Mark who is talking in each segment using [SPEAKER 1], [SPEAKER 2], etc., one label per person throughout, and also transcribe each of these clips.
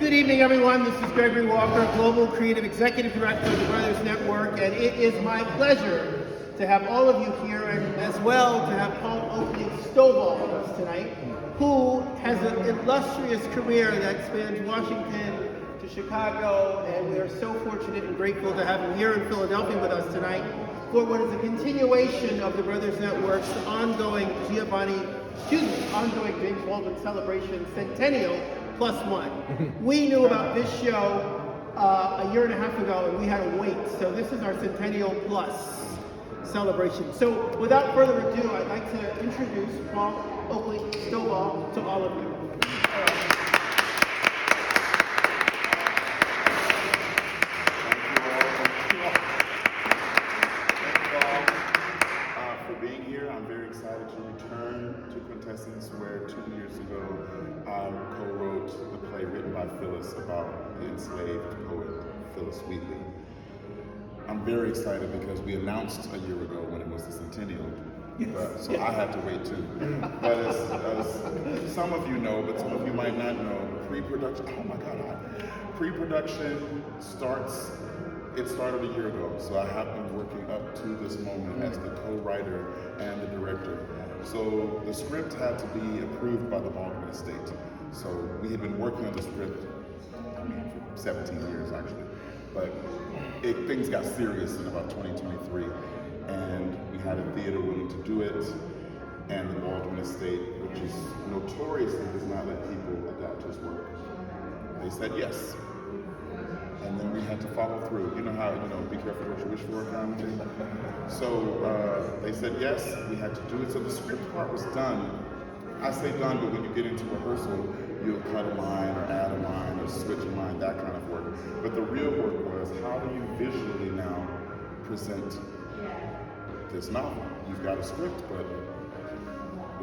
[SPEAKER 1] Good evening, everyone. This is Gregory Walker, Global Creative Executive Director of the Brothers Network, and it is my pleasure to have all of you here, and as well to have Paul Oakley Stovall with us tonight, who has an illustrious career that spans Washington to Chicago, and we are so fortunate and grateful to have him here in Philadelphia with us tonight for what is a continuation of the Brothers Network's ongoing James Baldwin Celebration Centennial +1. We knew about this show a year and a half ago, and we had to wait. So this is our Centennial Plus celebration. So without further ado, I'd like to introduce Paul Oakley Stovall to all of you.
[SPEAKER 2] To Quintessence, where 2 years ago I co-wrote the play written by Phyllis about the enslaved poet Phyllis Wheatley. I'm very excited because we announced a year ago when it was the centennial, so I had to wait too. But as some of you know, but some of you might not know, pre-production, pre-production started a year ago, so I have been working up to this moment as the co-writer and the director. So the script had to be approved by the Baldwin estate. So we had been working on the script, for 17 years actually. But things got serious in about 2023, and we had a theater willing to do it, and the Baldwin estate, which is notoriously does not let people adapt his work, they said yes. And then we had to follow through. You know how, be careful what you wish for kind of thing. So they said yes, we had to do it. So the script part was done. I say done, but when you get into rehearsal, you'll cut a line or add a line or switch a line, that kind of work. But the real work was, how do you visually now present this novel? You've got a script, but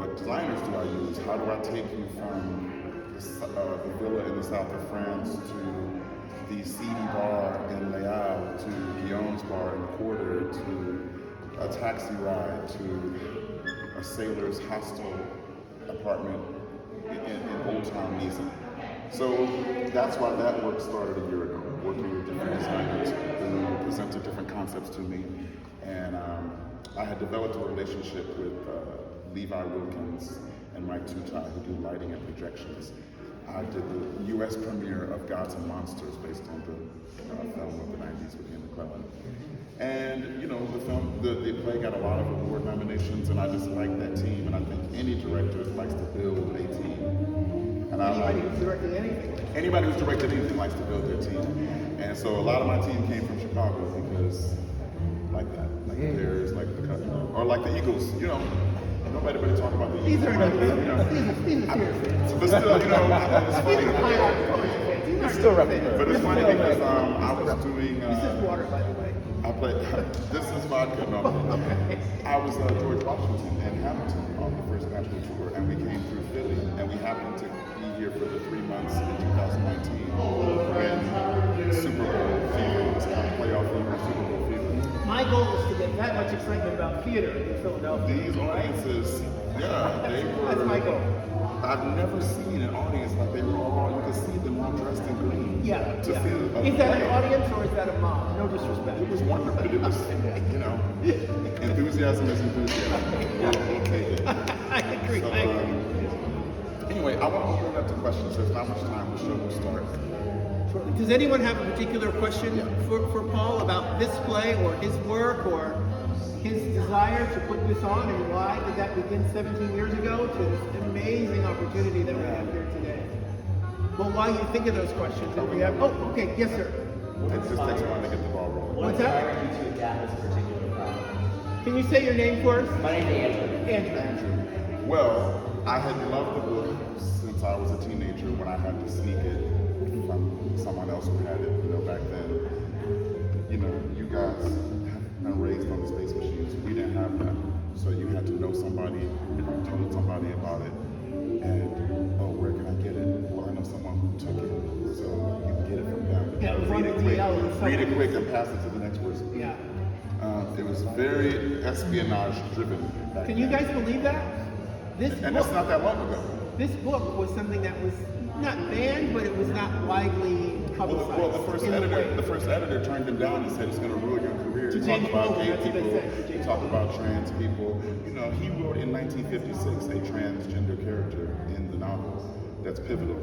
[SPEAKER 2] what designers do I use? How do I take you from the villa in the south of France to the seedy bar in Les Halles, to Guillaume's bar in the Quarter, to a taxi ride, to a sailor's hostel apartment in Old Town Nice. So that's why that work started a year ago, working with different designers who presented different concepts to me. And I had developed a relationship with Levi Wilkins and Mike Tutai, who do lighting and projections. I did the U.S. premiere of Gods and Monsters based on the film of the 90s with Ian McClellan. And, the play got a lot of award nominations, and I just like that team, and I think any director likes to build a team. And
[SPEAKER 1] anybody who's directed anything.
[SPEAKER 2] Anybody who's directed anything likes to build their team. And so a lot of my team came from Chicago because, like that, like the Bears, like the Cubs, or like the Eagles, Nobody better talk about the Eagles.
[SPEAKER 1] These are serious.
[SPEAKER 2] But still, it's funny.
[SPEAKER 1] It's still
[SPEAKER 2] represented. But it's funny because I was doing.
[SPEAKER 1] This is water, by the way.
[SPEAKER 2] I played. This is vodka. No.
[SPEAKER 1] Okay.
[SPEAKER 2] I was George Washington and Hamilton on the first national tour, and we came through Philly, and we happened to be here for the 3 months in 2019 when Super Bowl fever was kind of playoff fever, Super Bowl fever.
[SPEAKER 1] My goal is to get that much excitement about theater in Philadelphia.
[SPEAKER 2] These audiences, they were.
[SPEAKER 1] That's my goal.
[SPEAKER 2] I've never seen an audience like they were all. You could see them all dressed in green.
[SPEAKER 1] Yeah.
[SPEAKER 2] See
[SPEAKER 1] is that an audience or is that a mob? No disrespect.
[SPEAKER 2] It was wonderful. It was, enthusiasm is enthusiasm. We'll take it.
[SPEAKER 1] I agree.
[SPEAKER 2] So, anyway, I want to open it up to questions. There's not much time. The show will start.
[SPEAKER 1] Does anyone have a particular question for Paul about this play or his work or his desire to put this on, and why did that begin 17 years ago to this amazing opportunity that we have here today? Well, while you think of those questions, and we have, okay, yes sir.
[SPEAKER 2] It just takes a while to get the ball rolling.
[SPEAKER 1] What's that? Can you say your name for us?
[SPEAKER 3] My name is Andrew.
[SPEAKER 2] Andrew. Well, I had loved the book since I was a teenager when I had to sneak it from someone else who had it, back then. You guys have been raised on the space machines. We didn't have them. So you had to know somebody who told somebody about it. And, where can I get it? Well, I know someone who took it. So you can get it from them. Read it quick and pass it to the next person.
[SPEAKER 1] Yeah.
[SPEAKER 2] It was very espionage driven.
[SPEAKER 1] Can you guys believe that?
[SPEAKER 2] And that's not that long ago.
[SPEAKER 1] This book was something that was not banned, but it was not widely publicized.
[SPEAKER 2] Well, the first editor turned him down and said it's going to ruin your career.
[SPEAKER 1] To
[SPEAKER 2] Talk
[SPEAKER 1] James
[SPEAKER 2] about
[SPEAKER 1] Baldwin,
[SPEAKER 2] gay
[SPEAKER 1] that's what they
[SPEAKER 2] people,
[SPEAKER 1] said, to James
[SPEAKER 2] talk
[SPEAKER 1] Baldwin.
[SPEAKER 2] about trans people. You know, he wrote in 1956 a transgender character in the novel that's pivotal.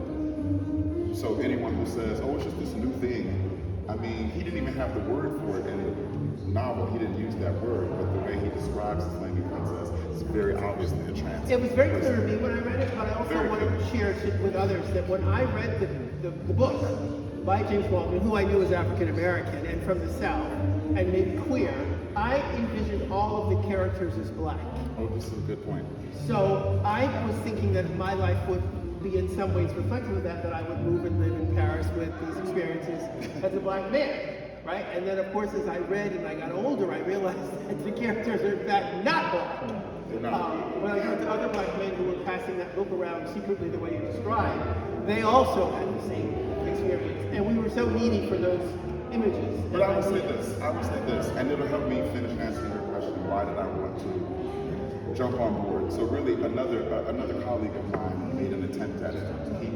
[SPEAKER 2] So anyone who says, oh, it's just this new thing, I mean, he didn't even have the word for it in the novel. He didn't use that word, but the way he describes the flaming princess is very obviously a trans.
[SPEAKER 1] It was very clear to me when I read it, but I also
[SPEAKER 2] Very
[SPEAKER 1] want to
[SPEAKER 2] clear.
[SPEAKER 1] share it with others that when I read the book by James Baldwin, who I knew was African American and from the South, and maybe queer, I envisioned all of the characters as black.
[SPEAKER 2] Oh, this is a good point.
[SPEAKER 1] So I was thinking that my life would be in some ways reflective of that I would move and live in Paris with these experiences as a black man, right? And then, of course, as I read and I got older, I realized that the characters are in fact not black.
[SPEAKER 2] They're not.
[SPEAKER 1] When I heard the other black men who were passing that book around secretly the way you described, they also had the same experience. And we were so needy for those images.
[SPEAKER 2] But I would say this, and it'll help me finish answering your question. Why did I want to jump on board? So really, another colleague of mine made an attempt at it.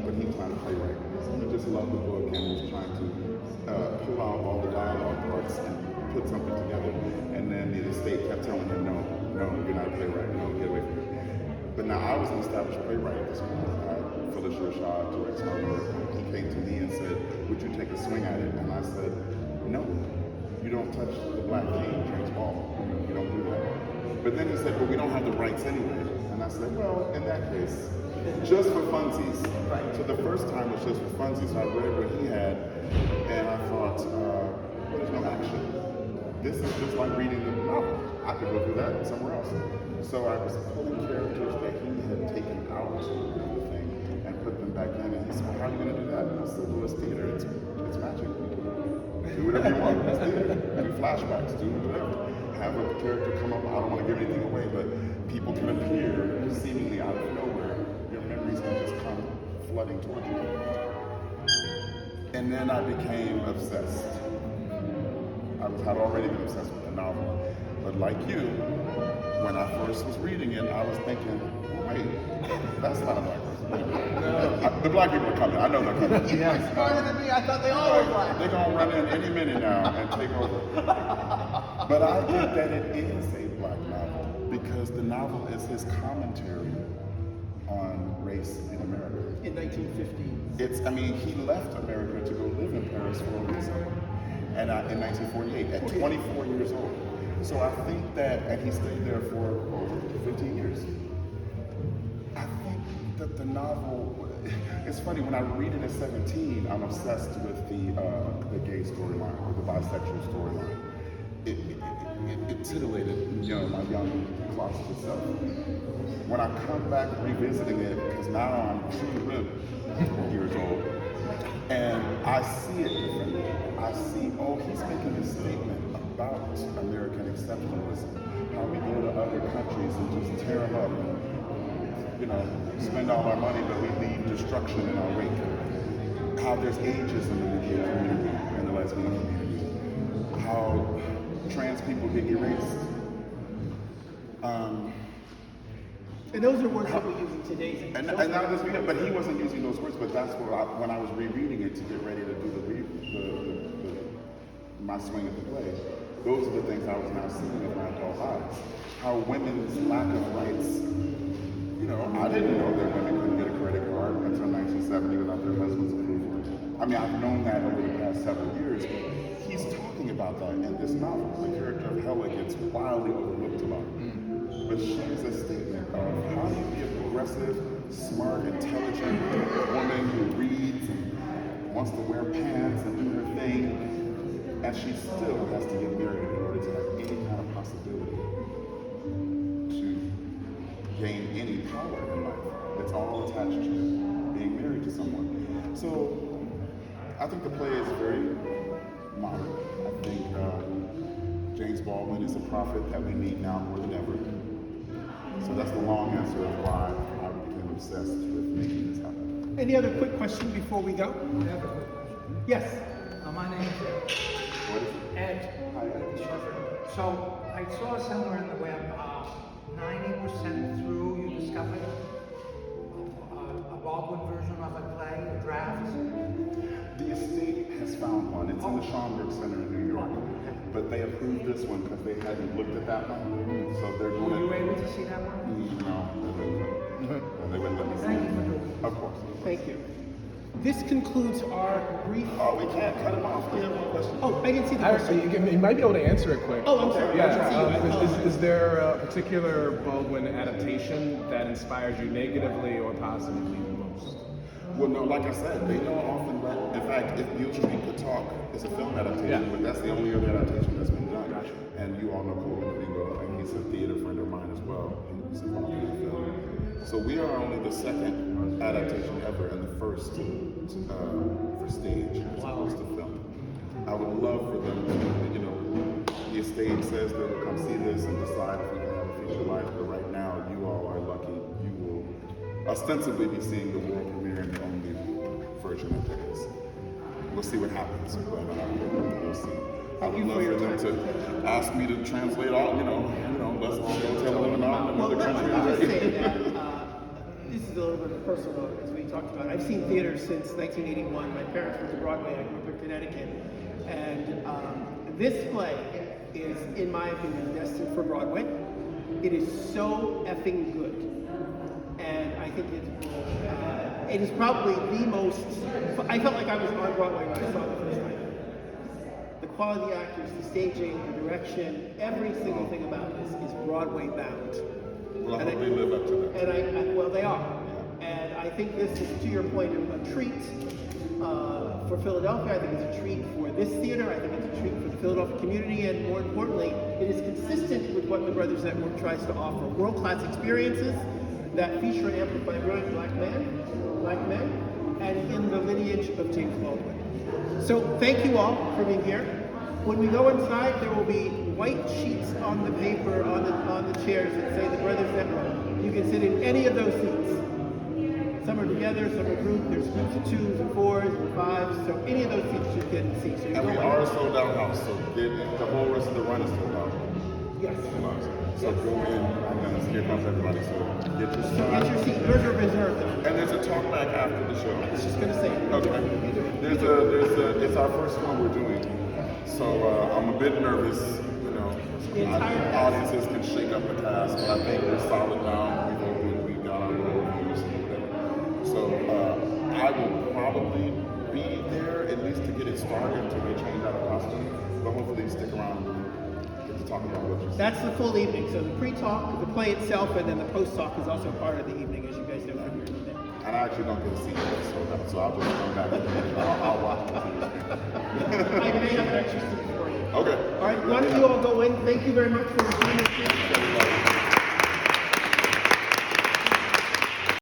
[SPEAKER 2] But he's not a playwright. He just loved the book and was trying to pull out all the dialogue parts and put something together. And then the estate kept telling him, no, you're not a playwright. No, get away from it. But now I was an established playwright at this point. Phyllis Rashad directs my work. He came to me and said, would you take a swing at it? And I said, no, you don't touch the black king, James Baldwin. You don't do that. But then he said, well, we don't have the rights anyway. And I said, well, in that case, just for funsies. Right. So the first time was just for funsies. So I read what he had, and I thought, well, there's no action. This is just like reading the novel. I could go through that somewhere else. So I was pulling characters that he had taken out of the thing and put them back in. And he said, well, how are you going to do that? And I said, well, it's theater. It's magic. Do whatever you want. It's theater. Do flashbacks. Do whatever. Have a character come up. I don't want to give anything away, but people can appear seemingly out of nowhere. Your memories can just come flooding toward you. And then I became obsessed. Had already been obsessed with the novel. But like you, when I first was reading it, I was thinking, wait, that's not a black person. The black people are coming. I know they're coming.
[SPEAKER 1] You were smarter than me. I thought they all were black.
[SPEAKER 2] They're going to run in any minute now and take over. But I think that it is a black novel because the novel is his commentary on race in America.
[SPEAKER 1] In 1950.
[SPEAKER 2] He left America to go live in Paris for a reason. And in 1948, at 24 years old. So I think that, and he stayed there for over 15 years. I think that the novel, it's funny, when I read it at 17, I'm obsessed with the gay storyline, or the bisexual storyline. It titillated, my young closeted self. When I come back revisiting it, because now I'm true 4 years old, and I see it differently. I see, he's making a statement about American exceptionalism. How we go to other countries and just tear them up and, spend all our money, but we leave destruction in our wake. How there's ageism in the gay community and the lesbian community. How trans people get erased.
[SPEAKER 1] And those are words that we use in today's English.
[SPEAKER 2] And now this weekend, but he wasn't using those words. But that's what when I was rereading it to get ready to do my swing at the play. Those are the things I was now seeing with my adult eyes. How women's lack of rights. I didn't know that women couldn't get a credit card until 1970 without their husband's approval. I've known that over the past several years. But he's talking about that in this novel. The character of Hella gets wildly overlooked a lot. But she's a statement of how do you be a progressive, smart, intelligent woman who reads and wants to wear pants and do her thing, and she still has to get married in order to have any kind of possibility to gain any power in life. It's all attached to being married to someone. So I think the play is very modern. I think James Baldwin is a prophet that we need now more than ever. So that's the long answer of why I became obsessed with making this happen.
[SPEAKER 1] Any other quick question before we go?
[SPEAKER 3] I have a quick question.
[SPEAKER 1] Yes.
[SPEAKER 3] My name is Ed.
[SPEAKER 2] What is it?
[SPEAKER 3] Ed.
[SPEAKER 2] Hi.
[SPEAKER 3] So I saw somewhere on the web, 90% through you discovered a Baldwin version of a play, a draft?
[SPEAKER 2] The estate has found one. It's in the Schomburg Center in New York. But they approved this one because they hadn't looked at that one. So they're
[SPEAKER 3] Were
[SPEAKER 2] doing
[SPEAKER 3] you
[SPEAKER 2] it.
[SPEAKER 3] able to see that one?
[SPEAKER 2] No, they wouldn't let me see
[SPEAKER 3] Thank you for
[SPEAKER 2] it.
[SPEAKER 3] doing
[SPEAKER 2] Of course.
[SPEAKER 1] Thank you. This concludes our brief.
[SPEAKER 2] Oh, we can't cut him off. We have one question.
[SPEAKER 1] Oh, I didn't see the
[SPEAKER 4] Actually,
[SPEAKER 1] question.
[SPEAKER 4] you might be able to answer it quick.
[SPEAKER 1] Oh, I'm sorry. I didn't see you. I
[SPEAKER 4] Yeah.
[SPEAKER 1] apologize.
[SPEAKER 4] Is there a particular Baldwin adaptation that inspires you negatively or positively the most?
[SPEAKER 2] Well, no, like I said, they don't often let. In fact, if Beale Street Could Talk, it's a film adaptation,
[SPEAKER 4] Yeah.
[SPEAKER 2] but that's the only other adaptation that's been done.
[SPEAKER 4] Gotcha.
[SPEAKER 2] And you all know Paul Oakley Stovall, and he's a theater friend of mine as well. He's involved in the film. So we are only the second adaptation ever and the first for stage as opposed to film. I would love for them to, the estate says they will come see this and decide if we can have a future life, but right now you all are lucky. You will ostensibly be seeing the world premiere in the only version that there is. We'll see what happens, but we'll see. I would love for them to ask me to translate all, let's all go tell them about
[SPEAKER 1] Well,
[SPEAKER 2] another
[SPEAKER 1] let
[SPEAKER 2] country.
[SPEAKER 1] me just say that this is a little bit personal, as we talked about. I've seen theater since 1981. My parents went to Broadway. I grew up in Connecticut. And this play is, in my opinion, destined for Broadway. It is so effing good. And I think it is probably the most, I felt like I was on Broadway when I saw it the first time. The quality of the actors, the staging, the direction, every single thing about this is Broadway bound.
[SPEAKER 2] Well, I hope they live up to that.
[SPEAKER 1] And well, they are. And I think this is, to your point, a treat for Philadelphia. I think it's a treat for this theater. I think it's a treat for the Philadelphia community. And more importantly, it is consistent with what the Brothers Network tries to offer. World-class experiences that feature and amplify brilliant black men, and in the lineage of James Baldwin. So thank you all for being here. When we go inside, there will be white sheets on the paper on the chairs that say the Brothers Network. You can sit in any of those seats. Some are together, some are grouped. There's groups of 2s and 4s and 5s. So any of those seats you can see. So you
[SPEAKER 2] And we
[SPEAKER 1] go
[SPEAKER 2] are
[SPEAKER 1] in.
[SPEAKER 2] a sold out house, so the whole rest of the run is sold out.
[SPEAKER 1] Yes.
[SPEAKER 2] So go in, and then here comes everybody, so get your
[SPEAKER 1] Get
[SPEAKER 2] spot.
[SPEAKER 1] your seat. Yours are reserved though.
[SPEAKER 2] And there's a talk back after the show.
[SPEAKER 1] I was just gonna say.
[SPEAKER 2] Okay. It's our first one we're doing. So I'm a bit nervous,
[SPEAKER 1] The entire cast.
[SPEAKER 2] audiences can shake up the cast, but I think we're solid now. We've opened, we've got our role reviews and whatever. So I will probably be there at least to get it started until we change out of costume. But hopefully you stick around and get to talk about what you see.
[SPEAKER 1] That's the full evening. So the pre-talk, the play itself, and then the post-talk is also part of the evening, as you guys know from here.
[SPEAKER 2] And I actually don't get to see it, so I'll just come back and I'll watch it.
[SPEAKER 1] I may have an extra seat for you.
[SPEAKER 2] Okay.
[SPEAKER 1] All right, why don't you all go in? Thank you very much for your time.
[SPEAKER 2] Everybody.